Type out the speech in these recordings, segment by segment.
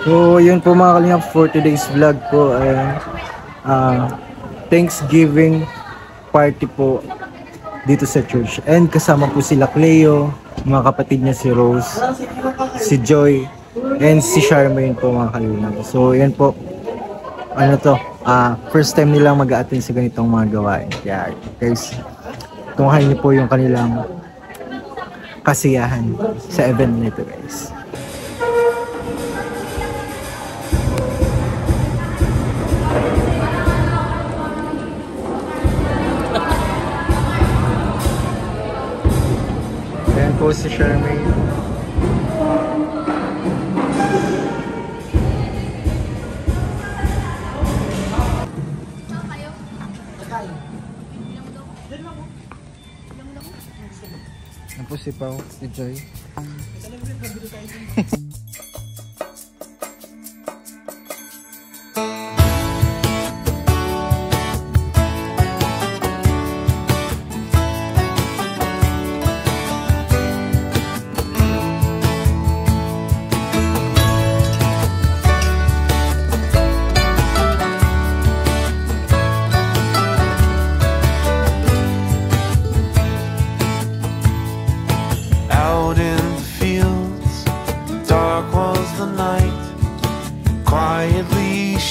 So, yun po mga kalingap for today's vlog po ay Thanksgiving party po dito sa church. And kasama po sila Cleo, mga kapatid niya si Rose, si Joy, and si Charmaine po mga kalingap. So, yan po. Ano to? First time nilang mag-a-attend sa ganitong mga gawain. Kaya guys, tunghayin niyo po yung kanilang kasiyahan sa event nito guys. Ayan po si Charmaine. Ayan po si Pao, si Joy.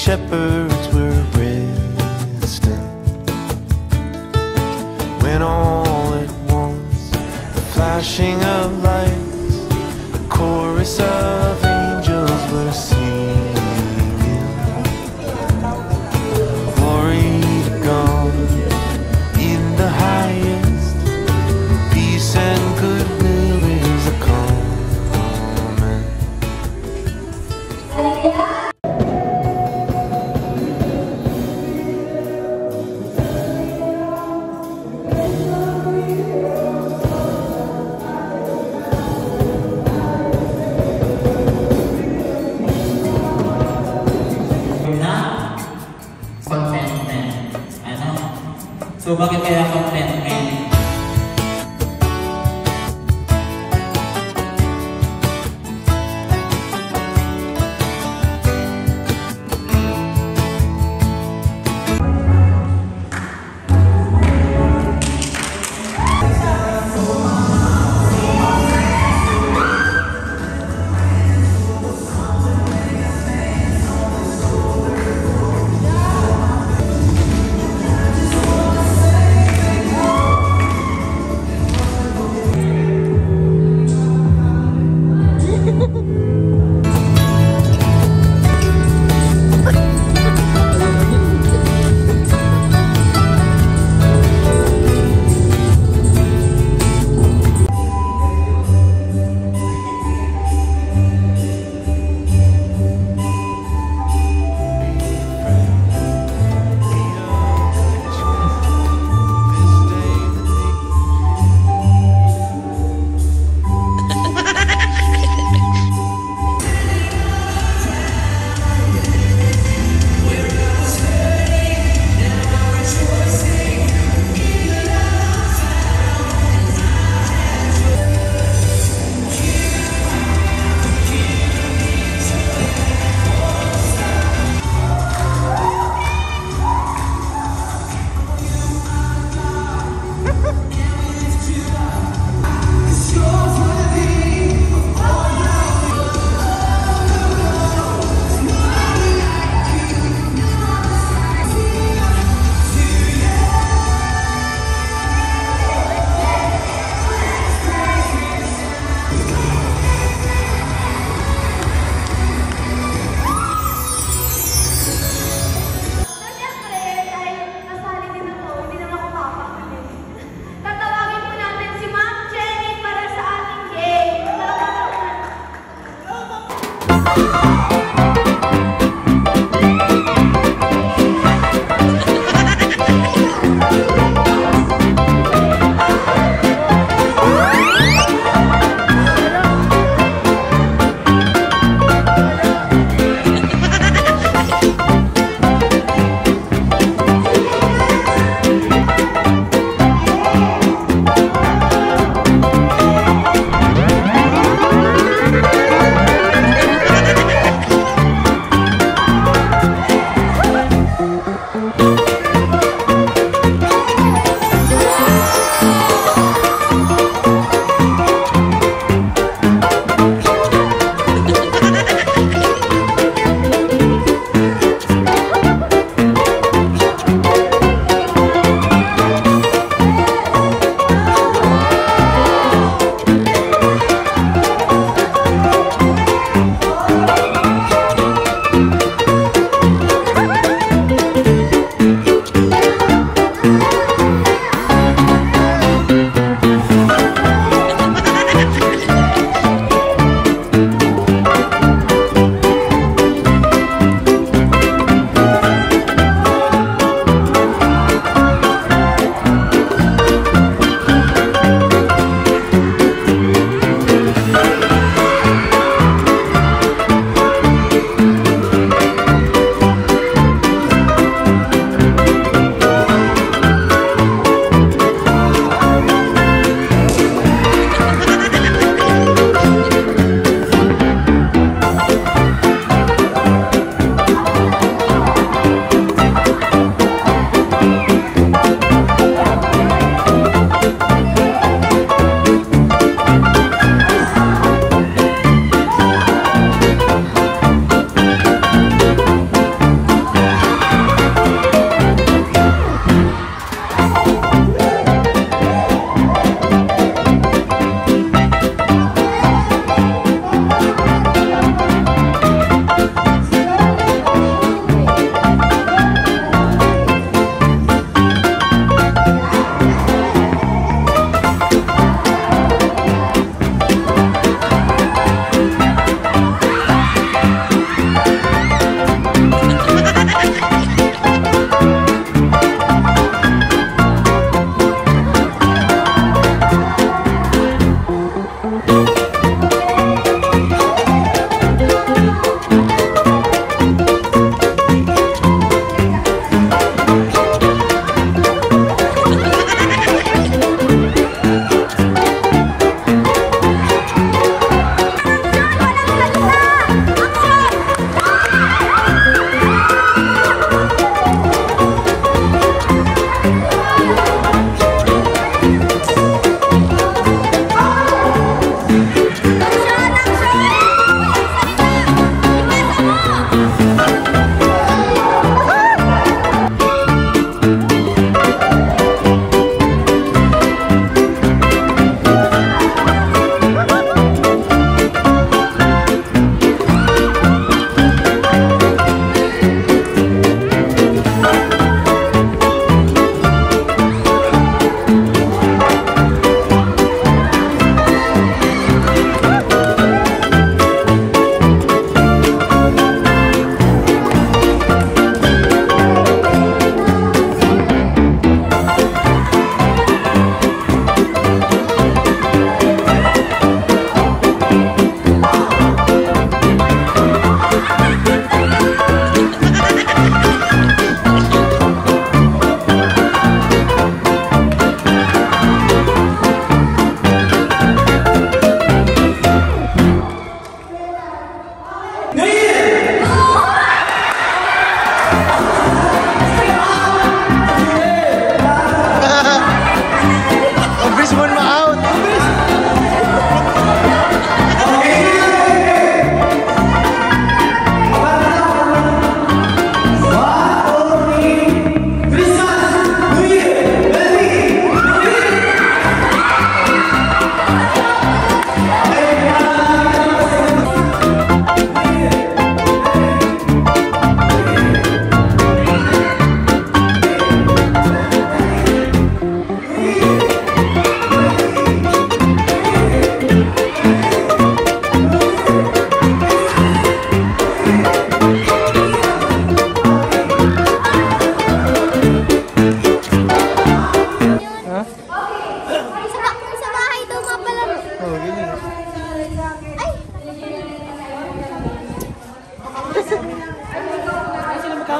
Shepherds were resting when all at once the flashing of lights, a chorus of angels were singing, glory to God in the highest, peace and goodwill is a common. Contentment. Ano? So, bakit kaya contentment?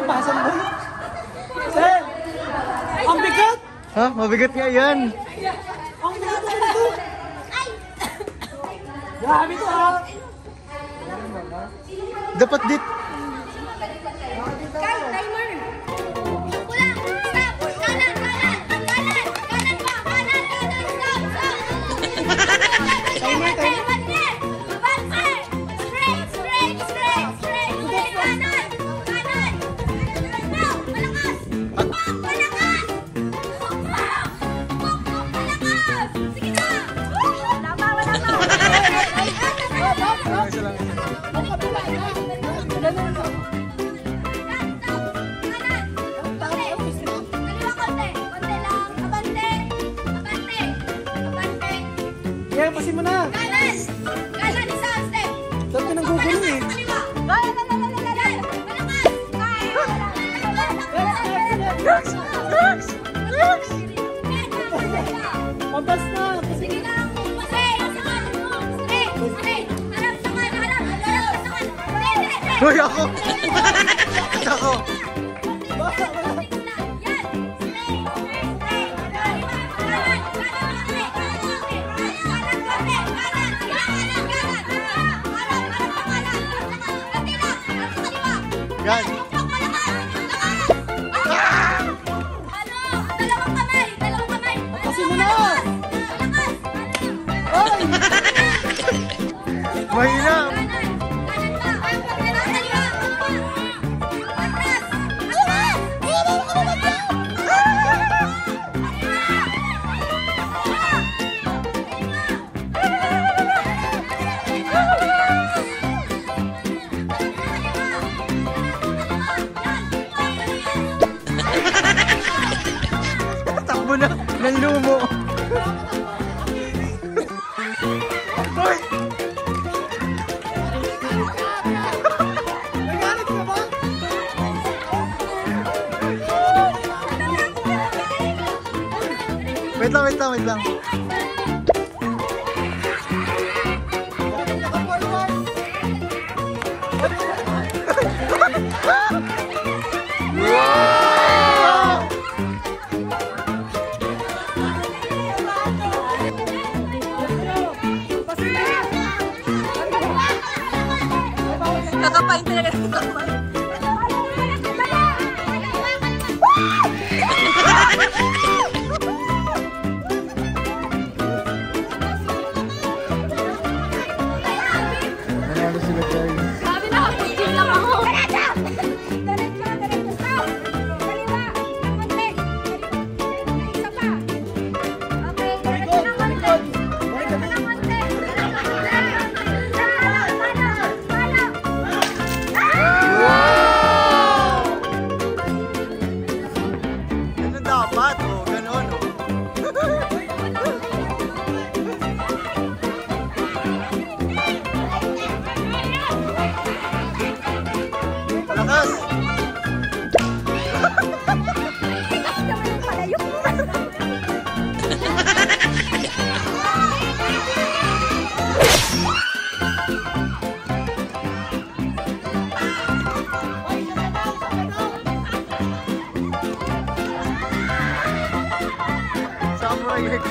lampasan mo. Sir! Ang bigat! Ha? Mabigat nga yan. Ang bigat na ito! Grabe to ha! Dapat dit. Timer! Kulang! Stop! Kanan! Kanan! Kanan! Kanan pa! Kanan! Kanan! Stop! Stop! Timer! Timer! Advance! Straight! Straight! Straight! Straight! Straight! Kanan! Kanan! Stop! Malakas! Pukpok! Malakas! Pukpok! Pukpok! Malakas! Sige na! Wala pa! Wala pa! Kaya pasin mo na! Kanan! Kanan isa step! Dapat ka nang gugulo eh! Kaliwa! Malakas! Pampas na! Sige lang! Straight! Straight! Straight! Harap sa kanan! Harap! Harap sa kanan! Straight! Hoy, ako! Ako! Yan! Dalawang kamay! Dalawang kamay! Pasin mo na! Malakas! Ay! Mahina! Takbo na! Nang lumo! Hoy! Nagalit ka ba? Wait lang, wait lang, wait lang. Kakapain talaga ng kamay. Nanalo sila guys. Sabi na kapag lang ako. Diretso, diretso. Stop. Kaliwa. Konti. Isa pa. Okay. Diretso ng konti. Diretso ng konti. Ganun dapat, oh. Ganun, oh. Palakas! Samurai X.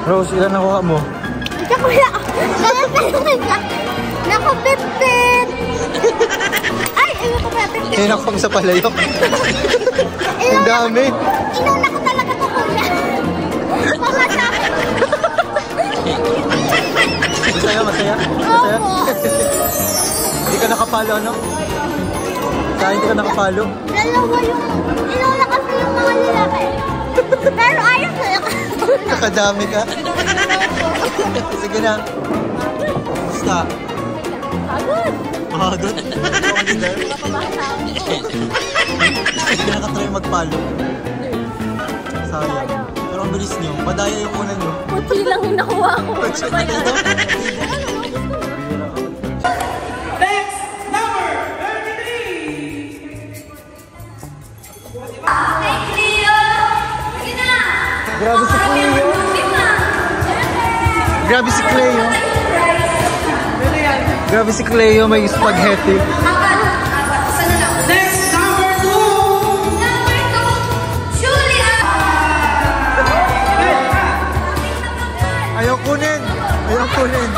Rose, ilan nakuha mo? Ika kuya. Nako, 15. Ay, ayoko pa 15. Eh, nakapang sa palayok. Ang dami. Inuna ko talaga to kuya. Pumasok. Masaya, masaya? Masaya? Opo. Hindi ka nakapalo, ano? Kaya hindi ka nakapalo? Dalawa yung, inuna kasi yung mga lalaki. Pero ayos na yung Nakadami ka? Sige na. Basta. pagod. Pagod? Hindi ka nakatry magpalo. Sayang. Pero ang bilis nyo. Madaya yung una nyo. Puti lang yung nakuha ko. Check na ito. Next! Number 33! Grabe si Cleo. Grabe si Cleo, may spaghetti. Next, number 2. Number 2, Julia. Ayaw kunin. Ayaw kunin.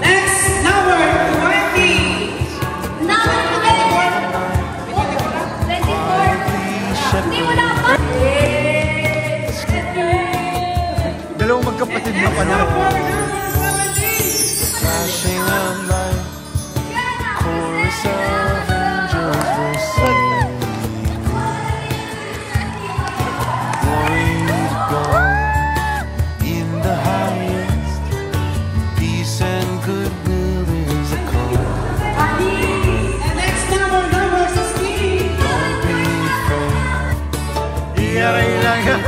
Next, number 20. Number 24. Hindi mo na pa. Dalawang magkapatid na pala. Flashing out light, chorus of angels will sing. Glory to God in the highest, peace and goodwill is a call. And next number 16. Don't be afraid, Iyaray lang yan.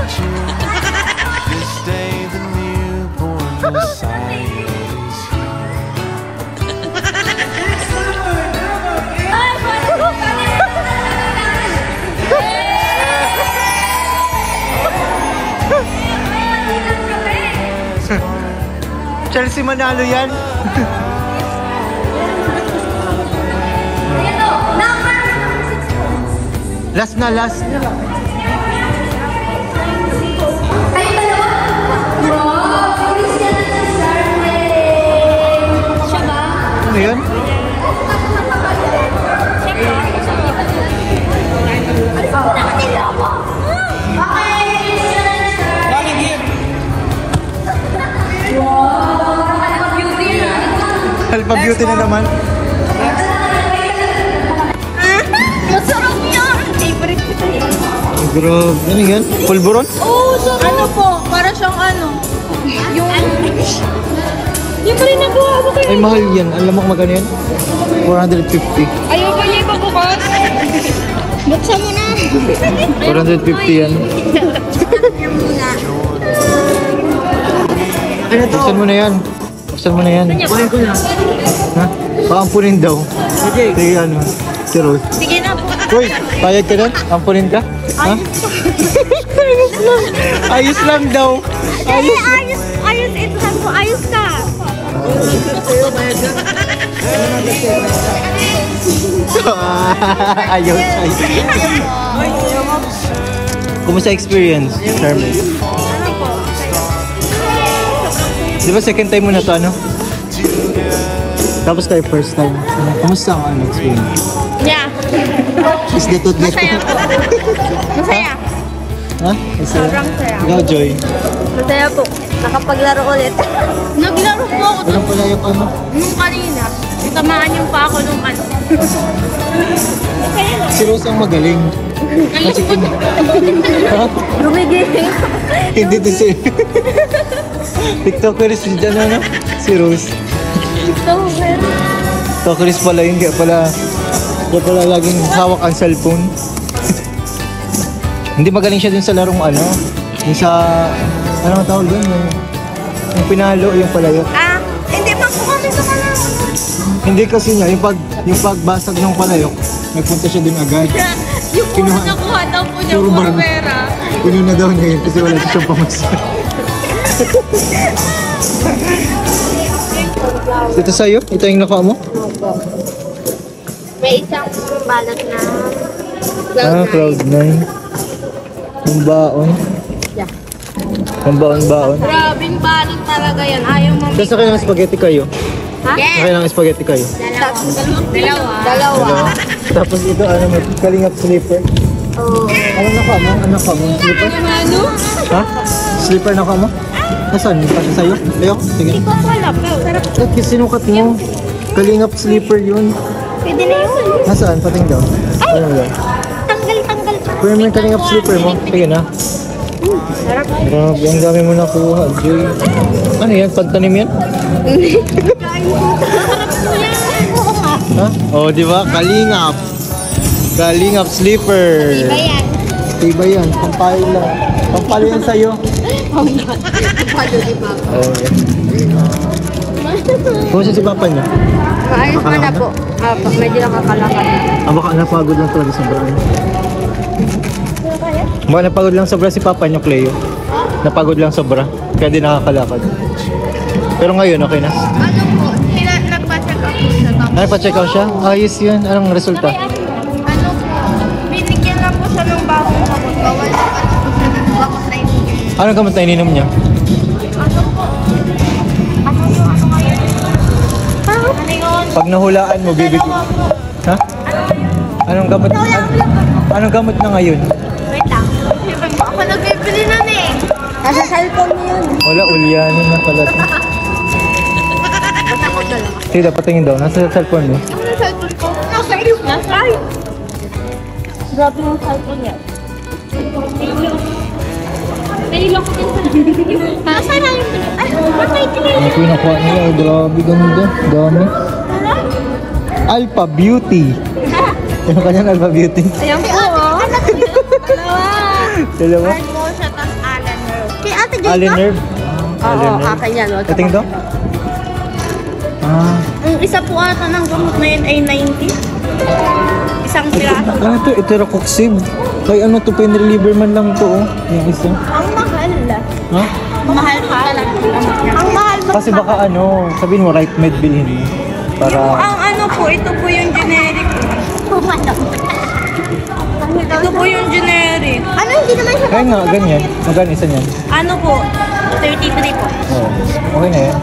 this day the newborn Messiah is here. Next number 8. Chelsea manalo yan. Last na last. Ay, dalawa? Wow! Christian at Charmaine! Siya ba? Ano yan? Nakatila mo! Okay, Christian at Charmaine! Wow! Beauty na! Alpha Beauty na naman. Masarap yan! Favorite ko ito. Grabe. Ano yan? Pulburon? Oo, so ano po, para siyang ano, yung pa rin nagawa mo kayo. Ay, mahal yan. Alam mo kung magkano yan? 450. Ayaw ba niya ipabukas? Buksan mo na. 450 yan. Buksan mo na yan. Buksan mo na yan. Kunin ko na. Ha? Paampunin daw. Sige, ano? Si Rose. Sige na po. Uy, payag ka doon? Ampunin ka? Ha? Ayos lang daw. Ayos, ayos, ito sabi ko, ayos ka. Ayaw, ayos. Kumusta experience, Charmaine? Di ba second time mo na to, ano? Tapos tayo first time. Kumusta ang experience? Yeah. Is the tooth Masaya po. Masaya. Ha? Masaya? Sobrang saya. Ikaw, Joy? Masaya po. Nakapaglaro ulit. Naglaro po ako Walang pala yung ano? nung kanina. Tamaan yung pa ako nung ano. Si Rose ang magaling. Kasi ha? Gumigising. Hindi din si... TikToker si dyan, ano? Si Rose. TikTokeris pala yun, kaya pala laging hawak ang cellphone. Hindi magaling siya dun sa larong ano, yung sa, ano ang tawag dun, yung pinalo, yung palayok. Ah, hindi pa po kami sa kalaro. Hindi kasi niya, yung pagbasag ng palayok, nagpunta siya dun agad. Yung puro Kinuha- nakuha daw po niya, Puro puro bar- pera. Puno na daw niya yun kasi wala siyang pamasak. Ito sa'yo? Ito yung nakuha mo? May isang balot na Cloud9. Yung baon. Yeah. Yung baon-baon. Grabing balot talaga yan. Ayaw mo. Tapos sakay ng spaghetti kayo. Ha? Sakay ng spaghetti kayo. Dalawa. Tapos ito, ano, may kalingap slipper. Oo. Ano nakuha mo? Ano nakuha mo? Slipper? Ano? Ha? Slipper nakuha mo? Nasaan? Pati sa'yo? Ayok? Sige. Hindi ko wala pa. Sarap. At sinukat mo. Kalingap slipper yun. Pwede na yun. Nasaan? Pating daw. Ano daw? Tanggal pa. Kuya mo yung kalingap slipper mo. Sige na. Sarap. Grabe, ang dami mo nakuha, Joy. Ano yan? Pagtanim yan? Sarap po yan. Oo nga. Ha? Oh, di ba? Kalingap. Kalingap slipper. Iba yan. Iba yan. Pampalo lang. Pampalo yan sa'yo. Palo, diba? Okay. Kumusta si Papa niya? Maayos mo na po. Medyo nakakalakad. Baka napagod lang talaga sa brain. Baka napagod lang sa brain si Papa niya, Cleo. Napagod lang sobra. Kaya di nakakalakad. Pero ngayon, okay na. Ano po, nagpa-check up po siya. Tapos, Ay, pa-check out siya? Ayos yun. Anong resulta? ano po, binigyan lang po siya ng bagong gamot. Bawal na po siya ng gamot na ininom. Anong gamot na ininom niya? Ano po? Ano ngayon? Ano yun? Pag nahulaan mo, bibig... Ha? Anong gamot? Anong gamot na ngayon? Wait lang. Ako nagbibili nun eh. Nasa cellphone mo yun. Wala, ulyanin na pala. Basta ko dyan lang. Sige, dapat tingin daw. Nasa cellphone mo. Yung nasa cellphone ko. Nasa iyo. Nasa iyo. Grabe yung cellphone niya. Nililoko din sa nasa na yung ay, patay ka Ang pinakuha nila. Grabe, ganda. Dami. Alpha Beauty. Yung kanyang Alpha Beauty. Ayan po, oh. Dalawa. Dalawa. Hard mo siya, tas Allen Nerve. Kaya ate Jay Allen ka? Nerve. Oo, akin yan. Wag ka Kating daw? Ah. Ang isa po ata ng gamot na yun ay 90. Isang piraso. Ano to? Iterocoxib. Kay ano to? Pain reliever man lang to. Oh. Yung isa. Ang mahal. Ha? Mahal pa talaga. Ang mahal ba? Kasi baka ano, sabihin mo right med bilhin mo. Para... Ang ano po, ito po yung generic. Ito po yung generic. Ano, hindi naman siya. Kaya nga, ganyan. Magkano isa niyan? Ano po? 33 po. Oo. Okay na yan.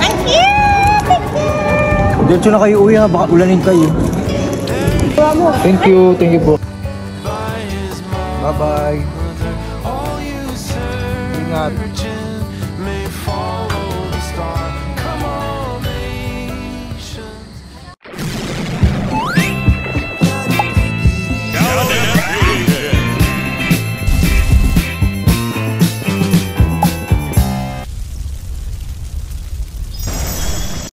Ang cute! Diretso na kayo uwi ha, baka ulanin kayo. Thank you po. by his mother, Bye-bye. all you serve. Ingat.